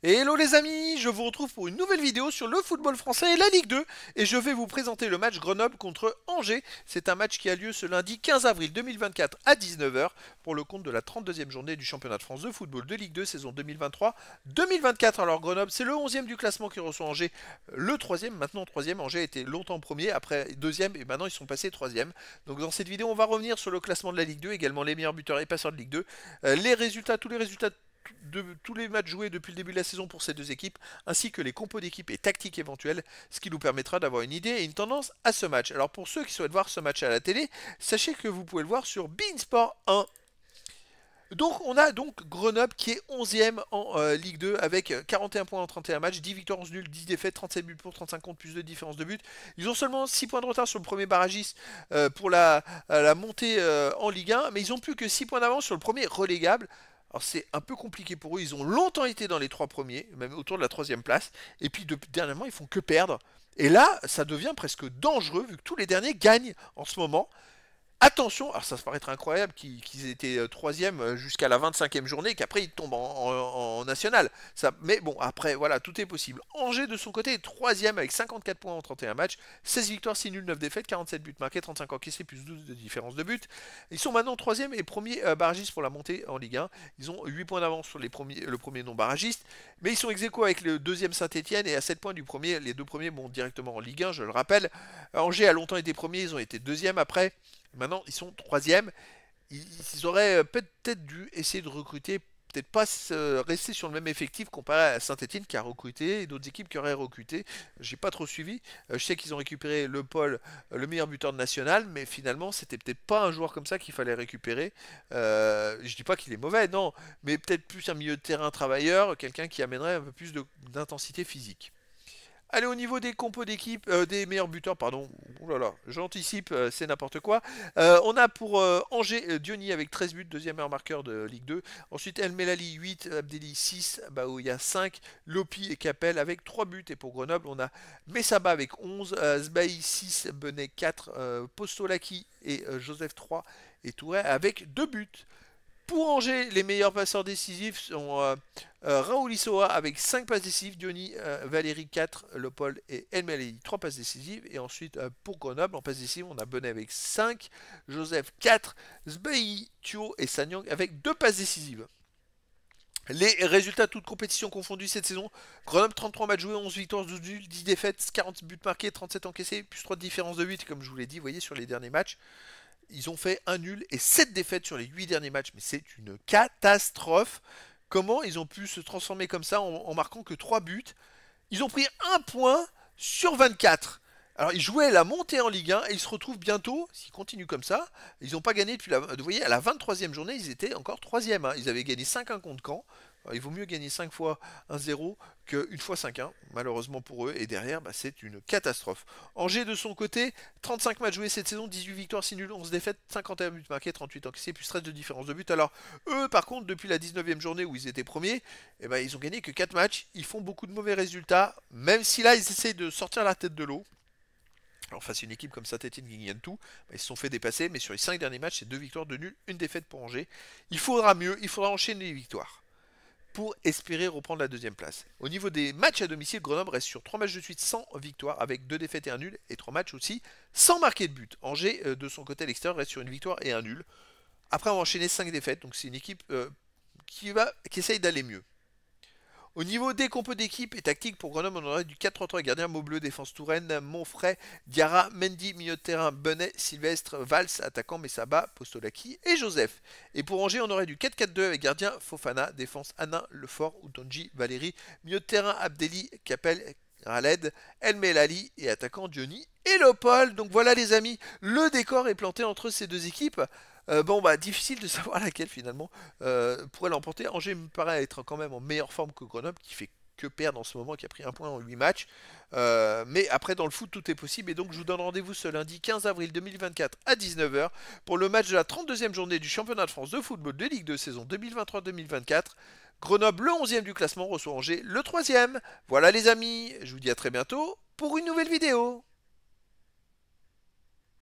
Et hello les amis, je vous retrouve pour une nouvelle vidéo sur le football français et la Ligue 2 et je vais vous présenter le match Grenoble contre Angers. C'est un match qui a lieu ce lundi 15 avril 2024 à 19 h pour le compte de la 32e journée du championnat de France de football de Ligue 2 saison 2023-2024. Alors Grenoble, c'est le 11e du classement qui reçoit Angers, le 3e, maintenant 3e. Angers était longtemps premier, après 2e et maintenant ils sont passés 3e. Donc dans cette vidéo, on va revenir sur le classement de la Ligue 2, également les meilleurs buteurs et passeurs de Ligue 2, les résultats, tous les résultats de tous les matchs joués depuis le début de la saison pour ces deux équipes, ainsi que les compos d'équipe et tactiques éventuelles, ce qui nous permettra d'avoir une idée et une tendance à ce match. Alors pour ceux qui souhaitent voir ce match à la télé, sachez que vous pouvez le voir sur beIN Sport 1. Donc on a donc Grenoble qui est 11e en Ligue 2 avec 41 points en 31 matchs, 10 victoires, 11 nuls, 10 défaites, 37 buts pour, 35 contre, plus de différence de but. Ils ont seulement 6 points de retard sur le premier barragiste pour la montée en Ligue 1, mais ils ont plus que 6 points d'avance sur le premier relégable. Alors c'est un peu compliqué pour eux, ils ont longtemps été dans les 3 premiers, même autour de la 3e place, et puis dernièrement ils font que perdre. Et là, ça devient presque dangereux vu que tous les derniers gagnent en ce moment. Attention, alors ça se paraîtrait incroyable qu'ils étaient troisième jusqu'à la 25e journée, qu'après ils tombent en national. Mais bon, après, voilà, tout est possible. Angers, de son côté, est troisième avec 54 points en 31 matchs, 16 victoires, 6 nuls, 9 défaites, 47 buts marqués, 35 encaissés, plus 12 de différence de but. Ils sont maintenant troisième et premier barragiste pour la montée en Ligue 1. Ils ont 8 points d'avance sur le premier non-barragiste, mais ils sont ex-aequo avec le deuxième Saint-Etienne et à 7 points du premier. Les deux premiers montent directement en Ligue 1, je le rappelle. Angers a longtemps été premier, ils ont été deuxième après. Maintenant, ils sont troisième. Ils auraient peut-être dû essayer de recruter, peut-être pas rester sur le même effectif comparé à Saint-Etienne qui a recruté et d'autres équipes qui auraient recruté. J'ai pas trop suivi. Je sais qu'ils ont récupéré Le Paul, le meilleur buteur de national, mais finalement, c'était peut-être pas un joueur comme ça qu'il fallait récupérer. Je dis pas qu'il est mauvais, non, mais peut-être plus un milieu de terrain travailleur, quelqu'un qui amènerait un peu plus d'intensité physique. Allez, au niveau des compos d'équipe, des meilleurs buteurs, pardon. Ouh là là, j'anticipe, c'est n'importe quoi. On a pour Angers Diony avec 13 buts, deuxième meilleur marqueur de Ligue 2. Ensuite El Melali 8, Abdelli 6, Baouya 5, Lopi et Capel avec 3 buts. Et pour Grenoble, on a Messaba avec 11, Sbaï 6, Benet 4, Postolaki et Joseph 3 et Touré avec 2 buts. Pour Angers, les meilleurs passeurs décisifs sont Raoul Issoa avec 5 passes décisives, Diony, Valérie 4, Lopol et Elmeli 3 passes décisives. Et ensuite, pour Grenoble, en passes décisives, on a Benet avec 5, Joseph 4, Sbaï, Thio et Sanyang avec 2 passes décisives. Les résultats toutes compétitions confondues cette saison: Grenoble 33 matchs joués, 11 victoires, 12 nuls, 10 défaites, 40 buts marqués, 37 encaissés, plus 3 de différence de but, comme je vous l'ai dit, vous voyez sur les derniers matchs. Ils ont fait un nul et 7 défaites sur les 8 derniers matchs. Mais c'est une catastrophe. Comment ils ont pu se transformer comme ça en marquant que 3 buts? Ils ont pris un point sur 24. Alors ils jouaient la montée en Ligue 1 et ils se retrouvent bientôt, s'ils continuent comme ça, ils n'ont pas gagné depuis vous voyez, à la 23e journée, ils étaient encore 3e. Ils avaient gagné 5-1 contre Caen. Alors, il vaut mieux gagner 5 fois 1-0 qu'une fois 5-1, malheureusement pour eux. Et derrière, c'est une catastrophe. Angers, de son côté, 35 matchs joués cette saison, 18 victoires, 6 nuls, 11 défaites, 51 buts marqués, 38 encaissés, plus 13 de différence de but. Alors, eux, par contre, depuis la 19e journée où ils étaient premiers, ils ont gagné que 4 matchs. Ils font beaucoup de mauvais résultats, même si là, ils essayent de sortir la tête de l'eau. Alors face à une équipe comme Saint-Etienne qui gagne tout, ils se sont fait dépasser, mais sur les 5 derniers matchs, c'est 2 victoires, 2 nuls, une défaite pour Angers. Il faudra mieux, il faudra enchaîner les victoires pour espérer reprendre la deuxième place. Au niveau des matchs à domicile, Grenoble reste sur 3 matchs de suite sans victoire, avec 2 défaites et un nul, et 3 matchs aussi sans marquer de but. Angers, de son côté à l'extérieur, reste sur une victoire et un nul. Après avoir enchaîné 5 défaites, donc c'est une équipe qui essaye d'aller mieux. Au niveau des compos d'équipe et tactique, pour Grenoble, on aurait du 4-3-3 gardien, Maubleu, défense Touraine, Monfray, Diarra, Mendy, milieu de terrain, Benet, Sylvestre, Valls, attaquant Messaba, Postolaki et Joseph. Et pour Angers, on aurait du 4-4-2 avec gardien Fofana, défense Anna, Lefort, Outonji, Valérie, milieu de terrain Abdelli, Capel, Raled, El Melali et attaquant Diony et Lopol. Donc voilà les amis, le décor est planté entre ces deux équipes. Difficile de savoir laquelle finalement pourrait l'emporter. Angers me paraît être quand même en meilleure forme que Grenoble, qui fait que perdre en ce moment, qui a pris un point en 8 matchs. Mais après, dans le foot, tout est possible. Et donc, je vous donne rendez-vous ce lundi 15 avril 2024 à 19 h pour le match de la 32e journée du championnat de France de football de Ligue 2 saison 2023-2024. Grenoble, le 11e du classement, reçoit Angers, le 3e. Voilà les amis, je vous dis à très bientôt pour une nouvelle vidéo.